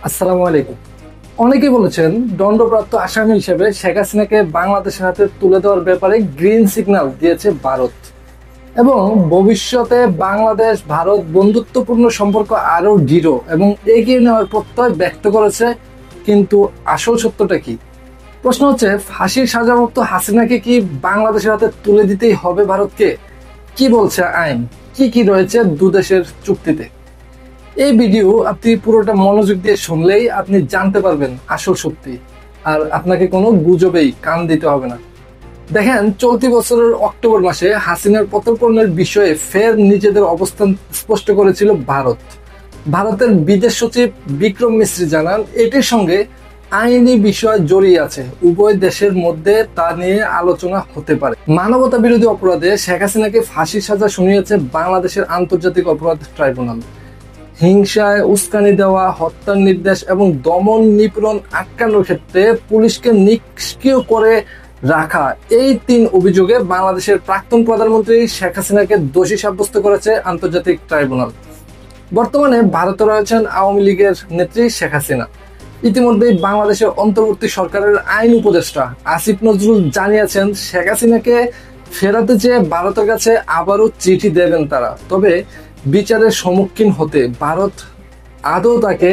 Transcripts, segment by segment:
আসসালামু আলাইকুম। অনেকেই বলেছেন দণ্ডপ্রাপ্ত আসামি হিসেবে শেখ হাসিনাকে বাংলাদেশের হাতে তুলে দেওয়ার ব্যাপারে গ্রিন সিগন্যাল দিয়েছে ভারত এবং ভবিষ্যতে বাংলাদেশ ভারত বন্ধুত্বপূর্ণ সম্পর্ক আরো দৃঢ় এবং এগিয়ে নেওয়ার প্রত্যয় ব্যক্ত করেছে। কিন্তু আসল সত্যটা কি? প্রশ্ন হচ্ছে, ফাঁসির সাজাপ্রাপ্ত হাসিনাকে কি বাংলাদেশের হাতে তুলে দিতেই হবে ভারতকে? কি বলছে আইন? কি কি রয়েছে দুদেশের চুক্তিতে? এই ভিডিও আপনি পুরোটা মনোযোগ দিয়ে শুনলেই আপনি জানতে পারবেন আসল সত্যি, আর আপনাকে কোনো গুজবেই কান দিতে হবে না। দেখেন, চলতি বছরের অক্টোবর মাসে হাসিনার প্রত্যর্পণের বিষয়ে ফের নিজেদের অবস্থান স্পষ্ট করেছিল ভারত। ভারতের বিদেশ সচিব বিক্রম মিশ্রি জানান, এটির সঙ্গে আইনি বিষয় জড়িয়ে আছে, উভয় দেশের মধ্যে তা নিয়ে আলোচনা হতে পারে। মানবতা বিরোধী অপরাধে শেখ হাসিনাকে ফাঁসির সাজা শুনিয়েছে বাংলাদেশের আন্তর্জাতিক অপরাধ ট্রাইব্যুনাল। হিংসায় উস্কানি দেওয়া, হত্যার নির্দেশ এবং দমন নিপীড়ন আটকানোর ক্ষেত্রে পুলিশকে নিষ্ক্রিয় করে রাখা, এই 3 অভিযোগে বাংলাদেশের প্রাক্তন প্রধানমন্ত্রী শেখ হাসিনাকে দোষী সাব্যস্ত করেছে আন্তর্জাতিক ট্রাইব্যুনাল। বর্তমানে ভারতে রয়েছেন আওয়ামী লীগের নেত্রী শেখ হাসিনা। ইতিমধ্যেই বাংলাদেশের অন্তর্বর্তী সরকারের আইন উপদেষ্টা আসিফ নজরুল জানিয়েছেন, শেখ হাসিনাকে ফেরাতে চেয়ে ভারতের কাছে আবারও চিঠি দেবেন তারা। তবে বিচারের সম্মুখীন হতে ভারত আদৌ তাকে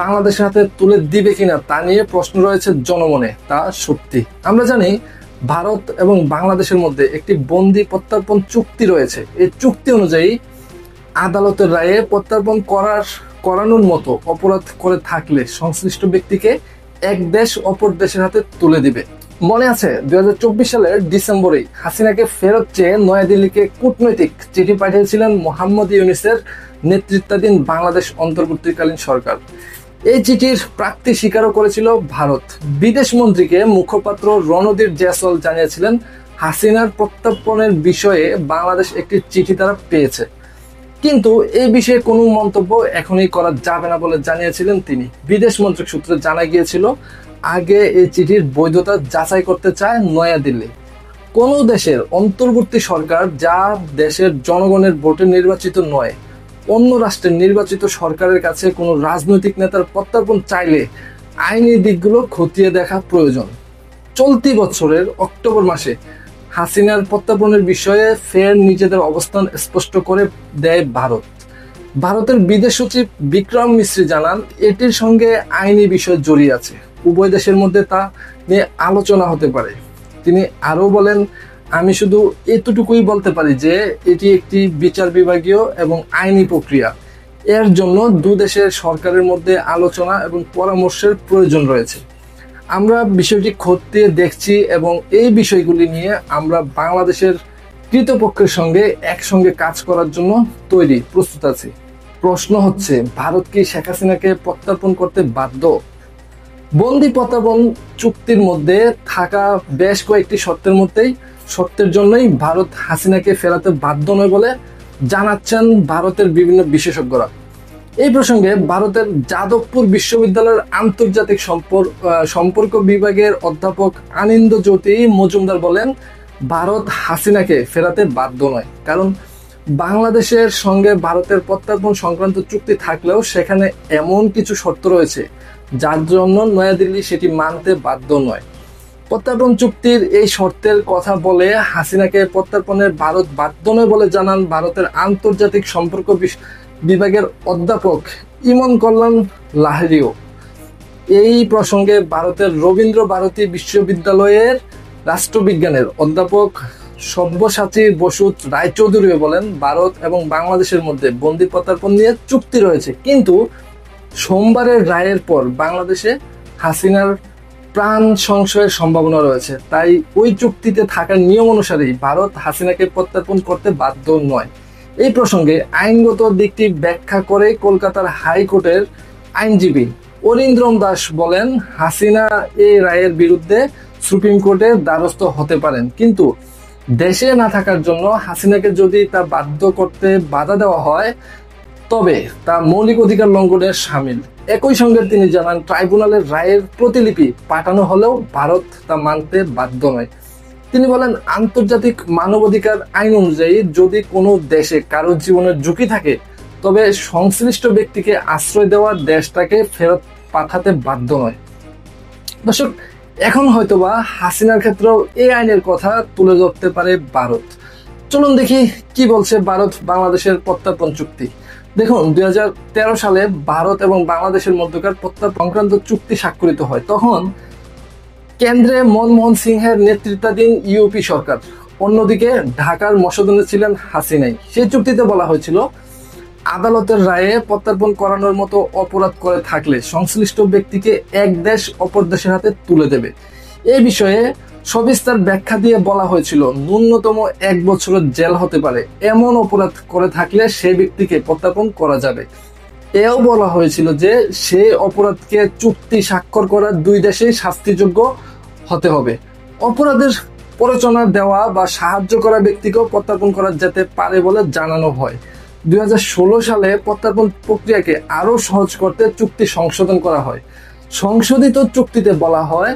বাংলাদেশের হাতে তুলে দিবে কিনা তা নিয়ে প্রশ্ন রয়েছে জনমনে। তা সত্যি। আমরা জানি ভারত এবং বাংলাদেশের মধ্যে একটি বন্দি প্রত্যর্পণ চুক্তি রয়েছে। এই চুক্তি অনুযায়ী আদালতের রায়ে প্রত্যর্পণ করানোর মতো অপরাধ করে থাকলে সংশ্লিষ্ট ব্যক্তিকে এক দেশ অপর দেশের হাতে তুলে দিবে। মনে আছে 2024 সালের ডিসেম্বরেই হাসিনাকে ফেরত চেয়ে নয়াদিল্লিকে কূটনৈতিক চিঠি পাঠিয়েছিলেন মোহাম্মদ ইউনূসের নেতৃত্বাধীন বাংলাদেশ অন্তর্বর্তীকালীন সরকার। এই চিঠির প্রাপ্তি স্বীকারও করেছিল ভারত। বিদেশ মন্ত্রীকে মুখপাত্র রণধীর জয়সওয়াল জানিয়েছিলেন, হাসিনার প্রত্যর্পণের বিষয়ে বাংলাদেশ একটি চিঠি তারা পেয়েছে, কিন্তু এই বিষয়ে কোনো মন্তব্য এখনই করা যাবে না বলে জানিয়েছিলেন তিনি। বিদেশ মন্ত্রক সূত্রে জানা গিয়েছিল, আগে এই চিঠির বৈধতা যাচাই করতে চায় নয়াদিল্লি। কোনো দেশের অন্তর্বর্তী সরকার যা দেশের জনগণের ভোটে নির্বাচিত নয়, অন্য রাষ্ট্রের নির্বাচিত সরকারের কাছে কোনো রাজনৈতিক নেতার প্রত্যর্পণ চাইলে আইনি দিকগুলো খতিয়ে দেখা প্রয়োজন। চলতি বছরের অক্টোবর মাসে হাসিনার প্রত্যর্পণের বিষয়ে ফের নিজেদের অবস্থান স্পষ্ট করে দেয় ভারত। ভারতের বিদেশ সচিব বিক্রম মিশ্রি জানান, এটির সঙ্গে আইনি বিষয় জড়িয়ে আছে, উভয় দেশের মধ্যে তা নিয়ে আলোচনা হতে পারে। তিনি আরও বলেন, আমি শুধু এতটুকুই বলতে পারি যে এটি একটি বিচার বিভাগীয় এবং আইনি প্রক্রিয়া। এর জন্য দুদেশের সরকারের মধ্যে আলোচনা এবং পরামর্শের প্রয়োজন রয়েছে। আমরা বিষয়টি খতিয়ে দেখছি এবং এই বিষয়গুলি নিয়ে আমরা বাংলাদেশের কৃতপক্ষের সঙ্গে একসঙ্গে কাজ করার জন্য প্রস্তুত আছি। প্রশ্ন হচ্ছে, ভারত কি শেখ হাসিনাকে প্রত্যর্পণ করতে বাধ্য? বন্দি প্রত্যর্পণ চুক্তির মধ্যে থাকা বেশ কয়েকটি শর্তের জন্যই ভারত হাসিনাকে ফেরাতে বাধ্য নয় বলে জানাচ্ছেন ভারতের বিভিন্ন বিশেষজ্ঞরা। এই প্রসঙ্গে ভারতের যাদবপুর বিশ্ববিদ্যালয়ের আন্তর্জাতিক সম্পর্ক বিভাগের অধ্যাপক আনন্দ জ্যোতি মজুমদার বলেন, ভারত হাসিনাকে ফেরাতে বাধ্য নয়, কারণ বাংলাদেশের সঙ্গে ভারতের প্রত্যর্পণ সংক্রান্ত চুক্তি থাকলেও সেখানে এমন কিছু শর্ত রয়েছে যার জন্য নয়াদিল্লি সেটি মানতে বাধ্য নয়। প্রত্যর্পণ চুক্তির এই শর্তের কথা বলে হাসিনাকে প্রত্যর্পণের ভারত বাধ্য নয় বলে জানান ভারতের আন্তর্জাতিক সম্পর্ক বিভাগের অধ্যাপক ইমন কল্যাণ লাহিড়িও। এই প্রসঙ্গে ভারতের রবীন্দ্র ভারতী বিশ্ববিদ্যালয়ের রাষ্ট্রবিজ্ঞানের অধ্যাপক সব্যসাচী বসু রায়চৌধুরীও বলেন, ভারত এবং বাংলাদেশের মধ্যে বন্দি প্রত্যর্পণ নিয়ে চুক্তি রয়েছে, কিন্তু সোমবারের রায়ের পর বাংলাদেশে হাসিনার প্রাণ সংশয়ের সম্ভাবনা রয়েছে। তাই ওই চুক্তিতে থাকার নিয়ম অনুসারেই ভারত হাসিনাকে প্রত্যর্পণ করতে বাধ্য নয়। এই প্রসঙ্গে আইনগত দিকটি ব্যাখ্যা করে কলকাতার হাইকোর্টের আইনজীবী অরিন্দ্রম দাস বলেন, হাসিনা এই রায়ের বিরুদ্ধে সুপ্রিম কোর্টের দ্বারস্থ হতে পারেন, কিন্তু দেশে না থাকার জন্য হাসিনাকে যদি তা বাধ্য করতে বাধা দেওয়া হয় তবে তা মৌলিক অধিকার লঙ্ঘনের শামিল। একই সঙ্গে তিনি জানান, ট্রাইব্যুনালের রায়ের প্রতিলিপি পাঠানো হলেও ভারত তা মানতে বাধ্য নয়। তিনি বলেন, আন্তর্জাতিক মানবাধিকার আইন অনুযায়ী যদি কোনো দেশে কারোর জীবনের ঝুঁকি থাকে তবে সংশ্লিষ্ট ব্যক্তিকে আশ্রয় দেওয়া দেশটাকে ফেরত পাঠাতে বাধ্য নয়। দর্শক, এখন হয়তোবা হাসিনার ক্ষেত্রেও এই আইনের কথা তুলে ধরতে পারে ভারত। চলুন দেখি কি বলছে ভারত বাংলাদেশের প্রত্যর্পণ চুক্তি। দেখুন, 2013 সালে ভারত এবং বাংলাদেশের মধ্যকার প্রত্যর্পণ সংক্রান্ত চুক্তি স্বাক্ষরিত হয়। তখন কেন্দ্রে মনমোহন সিংহের নেতৃত্বাধীন ইউপি সরকার, অন্যদিকে ঢাকার মসনদে ছিলেন হাসিনাই। সেই চুক্তিতে বলা হয়েছিল, আদালতের রায়ে প্রত্যর্পণ করানোর মতো অপরাধ করে থাকলে সংশ্লিষ্ট ব্যক্তিকে এক দেশ অপর দেশের হাতে তুলে দেবে। এই বিষয়ে সবিস্তার ব্যাখ্যা দিয়ে বলা হয়েছিল, ন্যূনতম 1 বছরের জেল হতে পারে, এমন অপরাধ করে থাকলে সেই ব্যক্তিকে প্রত্যর্পণ করা যাবে। এও বলা হয়েছিল যে সেই অপরাধকে চুক্তি স্বাক্ষর করা 2 দেশেই শাস্তিযোগ্য হতে হবে। অপরাধের প্ররোচনা দেওয়া বা সাহায্য করা ব্যক্তিকেও প্রত্যর্পণ করা যেতে পারে বলে জানানো হয়। 2016 সালে প্রত্যর্পণ প্রক্রিয়াকে আরো সহজ করতে চুক্তি সংশোধন করা হয়। সংশোধিত চুক্তিতে বলা হয়,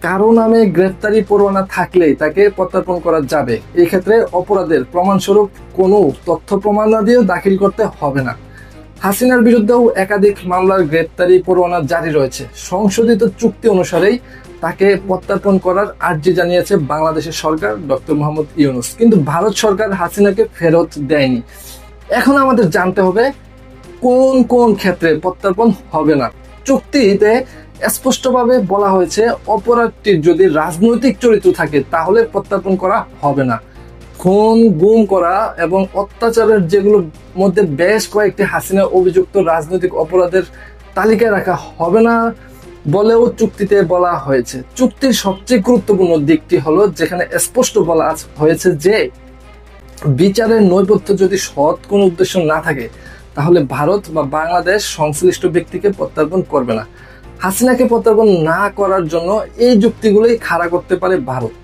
কারো নামে গ্রেফতারি পরোয়ানা থাকলেই তাকে প্রত্যর্পণ করা যাবে। এই ক্ষেত্রে অপরাধের প্রমাণস্বরূপ কোনো তথ্য প্রমাণাদিও দাখিল করতে হবে না। হাসিনার বিরুদ্ধেও একাধিক মামলার গ্রেফতারি পরোয়ানা জারি রয়েছে। সংশোধিত চুক্তি অনুসারেই তাকে প্রত্যর্পণ করার আর্জি জানিয়েছে বাংলাদেশের সরকার, ডক্টর মোহাম্মদ ইউনূস। কিন্তু ভারত সরকার হাসিনাকে ফেরত দেয়নি। এখন আমাদের জানতে হবে কোন কোন ক্ষেত্রে প্রত্যর্পণ হবে না। চুক্তিতে স্পষ্টভাবে বলা হয়েছে, অপরাধটির যদি রাজনৈতিক চরিত্র থাকে তাহলে প্রত্যর্পণ করা হবে না। খুন, গুম করা এবং অত্যাচারের যেগুলোর মধ্যে বেশ কয়েকটি হাসিনা অভিযুক্ত রাজনৈতিক অপরাধের তালিকায় রাখা হবে না বলেও চুক্তিতে বলা হয়েছে। চুক্তির সবচেয়ে গুরুত্বপূর্ণ দিকটি হলো, যেখানে স্পষ্ট বলা হয়েছে যে বিচারের নৈপথ্য যদি সৎ কোনো উদ্দেশ্য না থাকে তাহলে ভারত বা বাংলাদেশ সংশ্লিষ্ট ব্যক্তিকে প্রত্যর্পণ করবে না। হাসিনাকে প্রত্যর্পণ না করার জন্য এই যুক্তিগুলোই খাড়া করতে পারে ভারত।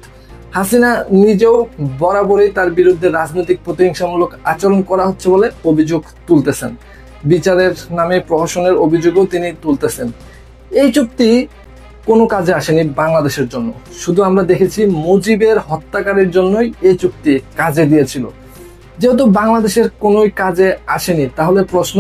হাসিনা নিজেও বরাবরই তার বিরুদ্ধে রাজনৈতিক প্রতিহিংসামূলক আচরণ করা হচ্ছে বলে অভিযোগ তুলতেছেন। বিচারের নামে প্রহসনের অভিযোগও তিনি তুলতেছেন। এই চুক্তি কোনো কাজে আসেনি বাংলাদেশের জন্য। শুধু আমরা দেখেছি মুজিবের হত্যাকারীর জন্যই এই চুক্তি কাজে দিয়েছিল। যেহেতু বাংলাদেশের কোনো কাজে আসেনি, তাহলে প্রশ্ন,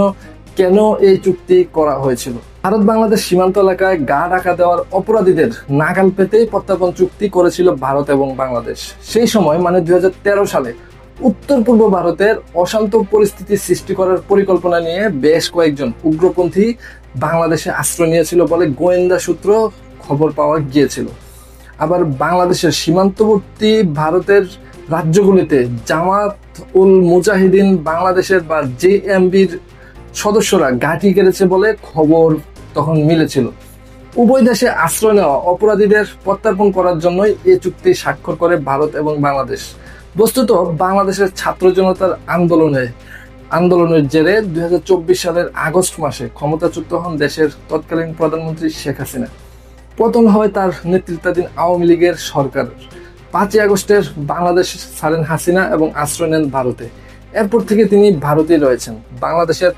কেন এই চুক্তি করা হয়েছিল? ভারত বাংলাদেশ সীমান্ত এলাকায় গা ঢাকা দেওয়ার অপরাধীদের নাগাল পেতেই প্রত্যর্পণ চুক্তি করেছিল ভারত এবং বাংলাদেশ। সেই সময় মানে 2013 সালে উত্তর পূর্ব ভারতের অশান্ত পরিস্থিতি সৃষ্টি করার পরিকল্পনা নিয়ে বেশ কয়েকজন উগ্রপন্থী বাংলাদেশে আশ্রয় নিয়েছিল বলে গোয়েন্দা সূত্র খবর পাওয়া গিয়েছিল। আবার বাংলাদেশের সীমান্তবর্তী ভারতের রাজ্যগুলিতে জামাত উল মুজাহিদিন বাংলাদেশের বা জেএমবির সদস্যরা ঘাঁটি গেড়েছে বলে খবর তখন মিলেছিল। উভয় দেশে আশ্রয় নেওয়া অপরাধীদের প্রত্যর্পণ করার জন্যই এই চুক্তি স্বাক্ষর করে ভারত এবং বাংলাদেশ। বস্তুত বাংলাদেশের ছাত্র জনতার আন্দোলনের জেরে 2024 সালের আগস্ট মাসে ক্ষমতাচ্যুত হন দেশের তৎকালীন প্রধানমন্ত্রী শেখ হাসিনা। পতন হয় তার নেতৃত্বাধীন আওয়ামী লীগের সরকার। 5ই আগস্টের বাংলাদেশ ছাড়েন হাসিনা এবং আশ্রয় নেন ভারতে। এরপর থেকে তিনি ভারতেই রয়েছেন। বাংলাদেশের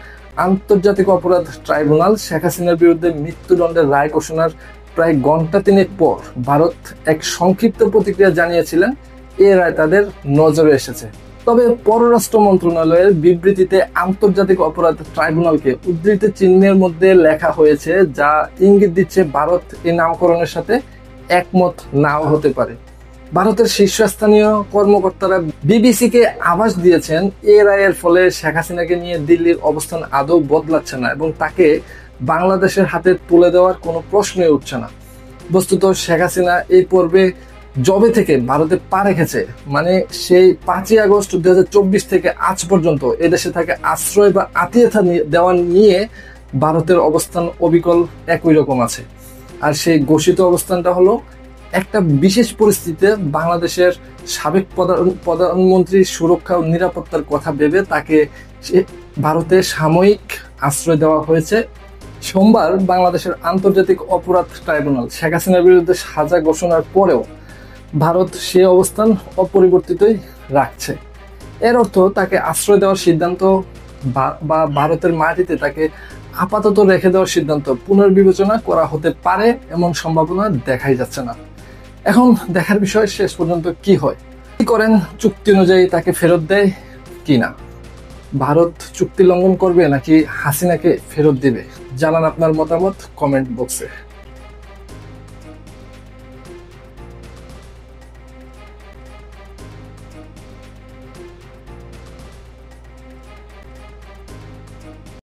আন্তর্জাতিক অপরাধ ট্রাইব্যুনাল শেখ হাসিনার বিরুদ্ধে মৃত্যুদণ্ডের রায় ঘোষণার প্রায় ঘণ্টা 3 পর ভারত এক সংক্ষিপ্ত প্রতিক্রিয়া জানিয়েছিলেন, এ রায় তাদের নজরে এসেছে। তবে পররাষ্ট্র মন্ত্রণালয়ের বিবৃতিতে আন্তর্জাতিক অপরাধ ট্রাইব্যুনালকে উদ্ধৃতি চিহ্নের মধ্যে লেখা হয়েছে, যা ইঙ্গিত দিচ্ছে ভারত এই নামকরণের সাথে একমত নাও হতে পারে। ভারতের শীর্ষস্থানীয় কর্মকর্তারা বিবিসিকে আভাস দিয়েছেন, এ রায়ের ফলে শেখ হাসিনাকে নিয়ে দিল্লির অবস্থান আদৌ বদলাচ্ছে না এবং তাকে বাংলাদেশের হাতে তুলে দেওয়ার কোনো প্রশ্নই উঠছে না। বস্তুত শেখ হাসিনা এই পর্বে জবে থেকে ভারতে পা রেখেছে, মানে সেই 5ই আগস্ট 2024 থেকে আজ পর্যন্ত এদেশে তাকে আশ্রয় বা আতিথ্যতা দেওয়া নিয়ে ভারতের অবস্থান অবিকল একই রকম আছে। আর সেই ঘোষিত অবস্থানটা হলো, একটা বিশেষ পরিস্থিতিতে বাংলাদেশের সাবেক প্রধানমন্ত্রীর সুরক্ষা ও নিরাপত্তার কথা ভেবে তাকে ভারতে সাময়িক আশ্রয় দেওয়া হয়েছে। সোমবার বাংলাদেশের আন্তর্জাতিক অপরাধ ট্রাইব্যুনাল শেখ হাসিনার বিরুদ্ধে সাজা ঘোষণার পরেও ভারত সে অবস্থান অপরিবর্তিতই রাখছে। এর অর্থ তাকে আশ্রয় দেওয়ার সিদ্ধান্ত বা ভারতের মাটিতে তাকে আপাতত রেখে দেওয়ার সিদ্ধান্ত পুনর্বিবেচনা করা হতে পারে, এমন সম্ভাবনা দেখাই যাচ্ছে না। এখন দেখার বিষয় শেষ পর্যন্ত কি হয়, কি করেন, চুক্তি অনুযায়ী তাকে ফেরত দেয় কিনা। ভারত চুক্তি লঙ্ঘন করবে নাকি হাসিনাকে ফেরত দিবে? জানান আপনার মতামত কমেন্ট বক্সে।